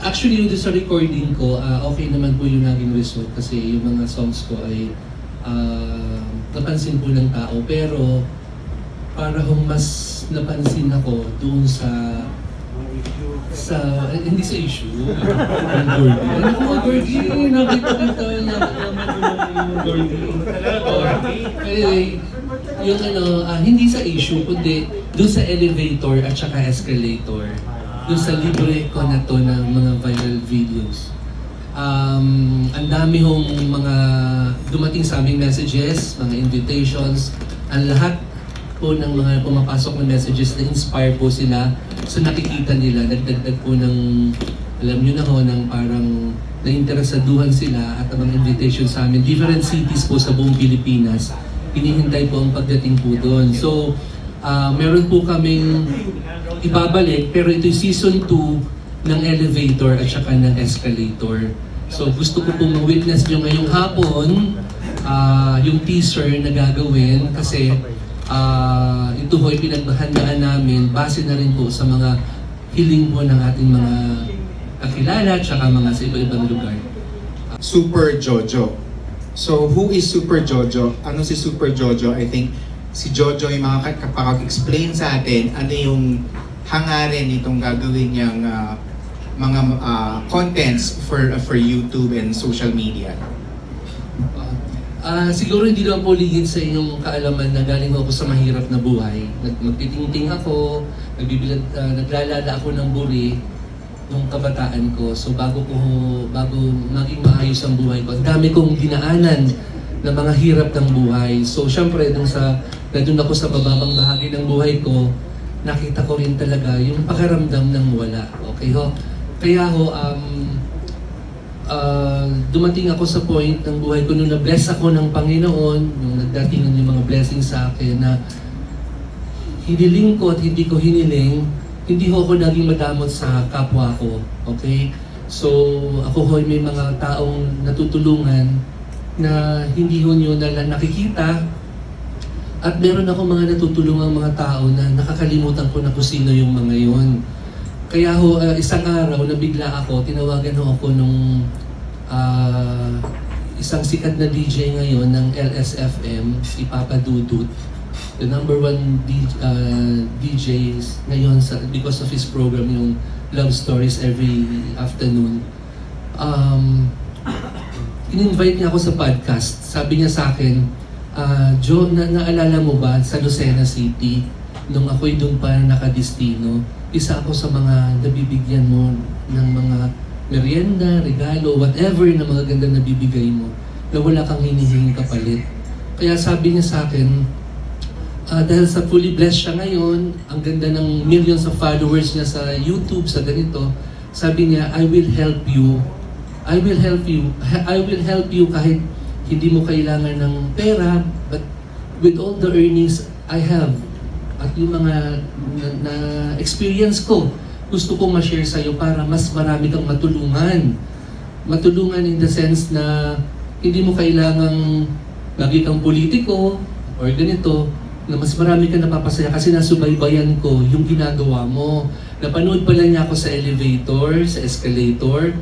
Actually, yung sa recording ko, okay naman po yung naging result kasi yung mga songs ko ay napansin po ng tao. Pero para hong mas napansin ako doon hindi sa issue. Yung Gorgie. Ano ko, Gorgie? Nakita yung Gorgie. Anyway, yung hindi sa issue, kundi doon sa elevator at saka escalator. Doon sa libre ko na to ng mga viral videos. Ang dami hong mga dumating sa aming messages, mga invitations, ang lahat po ng mga pumapasok na messages na inspire po sila. So nakikita nila, nagdagdag po ng, alam nyo na ho, ng parang nainteresaduhan sila at ang mga invitation sa amin. Different cities po sa buong Pilipinas, hinihintay po ang pagdating po doon. So, meron po kaming ibabalik, pero ito yung season 2 ng elevator at saka ng escalator. So gusto ko pong ma-witness nyo ngayong hapon yung teaser na gagawin kasi ito ho ay pinaghandaan namin base na rin po sa mga hiling po ng ating mga kakilala at saka mga sa iba-ibang lugar. Super Jojo. So who is Super Jojo? Ano si Super Jojo? I think si Jojo yung makakapag-explain sa atin ano yung hangarin itong gagawin niyang mga contents for YouTube and social media. Siguro hindi naman po ligid sa inyong kaalaman na galing ako sa mahirap na buhay. Magtitingting ako, naglalala ako ng buri nung kabataan ko. So bago maging maayos ang buhay ko, ang dami kong dinaanan na mga hirap ng buhay. So syempre, nandun ako sa bababang bahagi ng buhay ko, nakita ko rin talaga yung pakiramdam ng wala. Okay ho? Kaya ho, dumating ako sa point ng buhay ko nung na-bless ako ng Panginoon, nung nagdating yung mga blessings sa akin na hiniling ko at hindi ko hiniling, hindi ho ako naging madamot sa kapwa ko. Okay? So, ako ho may mga taong natutulungan na hindi ho nyo na nakikita. At meron ako mga natutulungang mga tao na nakakalimutan ko na kung sino yung mga yon. Kaya ho, isang araw, nabigla ako, tinawagan ho ako nung isang sikat na DJ ngayon ng LSFM, si Papa Dudut, the number one DJ ngayon because of his program, yung Love Stories every afternoon. In-invite niya ako sa podcast. Sabi niya sa akin, Joe, naalala mo ba sa Lucena City, nung ako'y doon pa nakadistino, isa ako sa mga nabibigyan mo ng mga merienda, regalo, whatever na mga ganda na bibigay mo, na wala kang hinihinging kapalit. Kaya sabi niya sa akin, dahil sa fully blessed siya ngayon, ang ganda ng millions of followers niya sa YouTube, sa ganito, sabi niya, I will help you. I will help you. I will help you kahit hindi mo kailangan ng pera, but with all the earnings I have, at yung mga na-experience ko, gusto kong ma-share sa'yo para mas marami kang matulungan. Matulungan in the sense na hindi mo kailangang lagi kang politiko or ganito, na mas marami kang napapasaya kasi nasubaybayan ko yung ginagawa mo. Napanood pala niya ako sa elevator, sa escalator,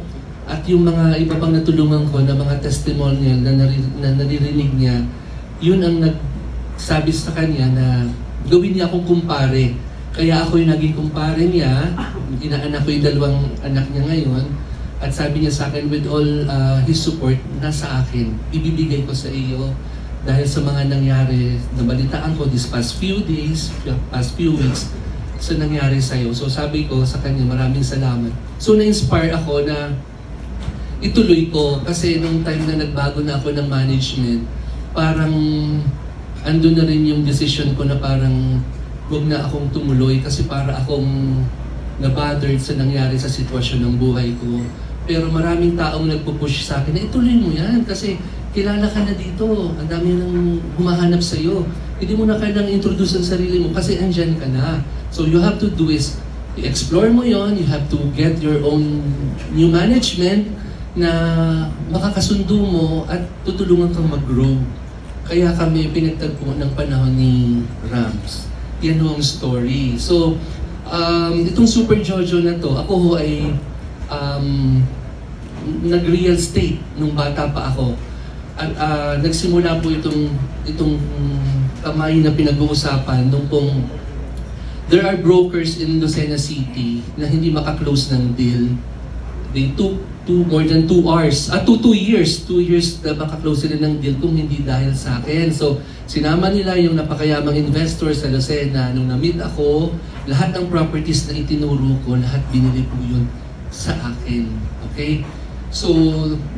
at yung mga iba pang natulungan ko na mga testimonial na naririnig niya, yun ang nagsabi sa kanya na gawin niya akong kumpare. Kaya ako yung naging kumpare niya, inaanak ko yung dalawang anak niya ngayon, at sabi niya sa akin, with all his support, nasa akin, ibibigay ko sa iyo dahil sa mga nangyari, nabalitaan ko this past few days, past few weeks, sa nangyari sa iyo. So sabi ko sa kanya, maraming salamat. So na-inspire ako na ituloy ko kasi nung time na nagbago na ako ng management, parang andun na rin yung decision ko na parang huwag na akong tumuloy kasi para akong nabothered sa nangyari sa sitwasyon ng buhay ko. Pero maraming taong nagpupush sa akin na ituloy mo yan kasi kilala ka na dito, ang dami nang humahanap sa'yo. Hindi mo na kailangang introduce ang sarili mo kasi andyan ka na. So you have to do is, i-explore mo yon, you have to get your own new management na makakasundo mo at tutulungan kang mag-grow. Kaya kami pinagtagpo ng panahon ni Rams. Yan ho ang story. So, itong Super Jojo na to, ako ho ay nag-real estate nung bata pa ako. At nagsimula po itong kamay na pinag-uusapan nung pong there are brokers in Lucena City na hindi makaklose ng deal. They took more than 2 hours, 2 years na makaklose sila ng deal kung hindi dahil sa akin. So, sinama nila yung napakayamang investor sa Lucena. Nung na-meet ako, lahat ng properties na itinuro ko, lahat binili po yun sa akin. Okay? So,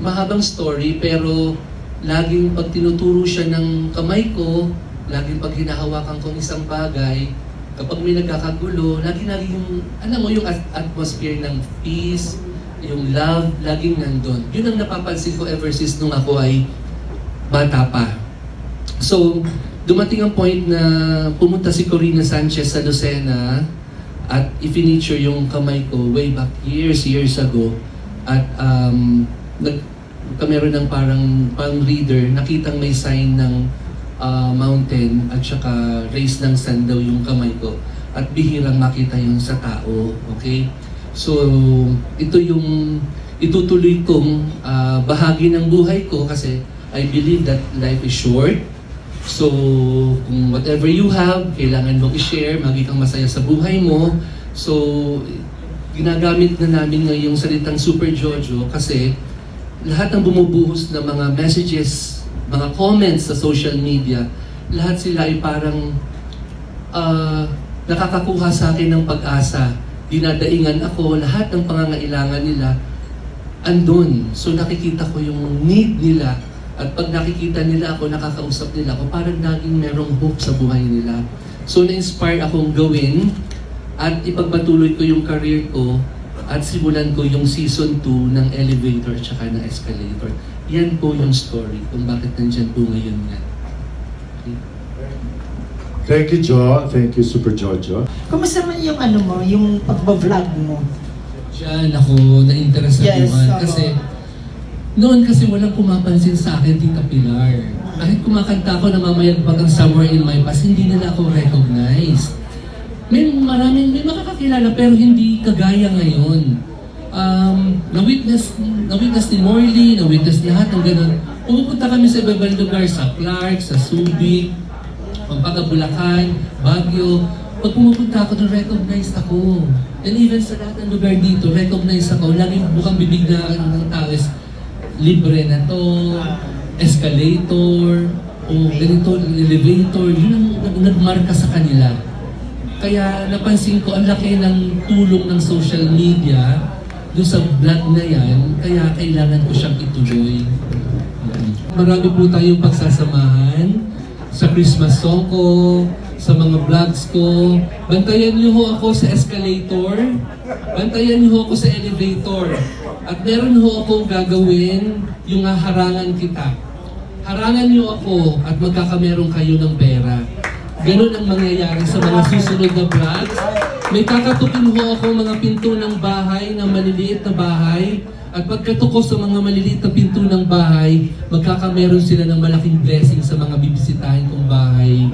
mahabang story, pero laging pag tinuturo siya ng kamay ko, laging pag hinahawakan ko ng isang bagay, kapag may nagkakagulo, laging yung, alam mo, yung atmosphere ng peace, yung love, laging nandun. Yun ang napapansin ko ever since nung ako ay bata pa. So, dumating ang point na pumunta si Corina Sanchez sa Lucena at i-feature yung kamay ko way back years ago. At meron ng parang reader, nakitang may sign ng mountain at saka raise ng sun daw yung kamay ko. At bihirang makita yun sa tao. Okay? So, ito yung itutuloy kong bahagi ng buhay ko kasi I believe that life is short. So, kung whatever you have, kailangan mong i-share, maging kang masaya sa buhay mo. So, ginagamit na namin ngayong salitang Super Jojo kasi lahat ng bumubuhos ng mga messages, mga comments sa social media, lahat sila ay parang nakakakuha sa akin ng pag-asa. Dinadaingan ako, lahat ng pangangailangan nila andun. So nakikita ko yung need nila. At pag nakikita nila ako, nakakausap nila ako, parang naging merong hope sa buhay nila. So na-inspire akong gawin at ipagpatuloy ko yung career ko at simulan ko yung season 2 ng elevator at saka ng escalator. Yan po yung story kung bakit nandyan po ngayon nga. Okay. Thank you, Jo. Thank you, Super Jojo. Kumusta man yung ano mo, yung pagbablog mo? Diyan ako na-interest sa Yes, buwan oo. kasi noon kasi walang pumapansin sa akin, Tita Pilar. Kahit kumakanta ako na mamayagpag ang Somewhere in My Past, hindi nila ako recognized. May makakakilala pero hindi kagaya ngayon. Na-witness ni Morley, na-witness lahat ng ganun. Pumupunta kami sa iba-ibang lugar, sa Clark, sa Subic, Pampanga, Bulacan, Baguio. Pag pumupunta ako doon, recognized ako. And even sa lahat ng lugar dito, recognized ako. Laging bukang bibig na ng tao is, libre na to, escalator, o ganito, elevator. Yun ang nagmarka sa kanila. Kaya napansin ko, ang laki ng tulong ng social media doon sa vlog na yan, kaya kailangan ko siyang ituloy. Marami po tayong pagsasamahan sa Christmas song ko, sa mga vlogs ko. Bantayan niyo ho ako sa escalator, bantayan niyo ho ako sa elevator. At meron ho akong gagawin yung harangan kita. Harangan niyo ako at magkakameron kayo ng pera. Ganun ang mangyayari sa mga susunod na vlogs. May kakatukin ho ako mga pinto ng bahay, na maliliit na bahay. At pagkatok ko sa mga maliliit na pinto ng bahay, magkakameron sila ng malaking blessing sa mga bibisitahin kong bahay.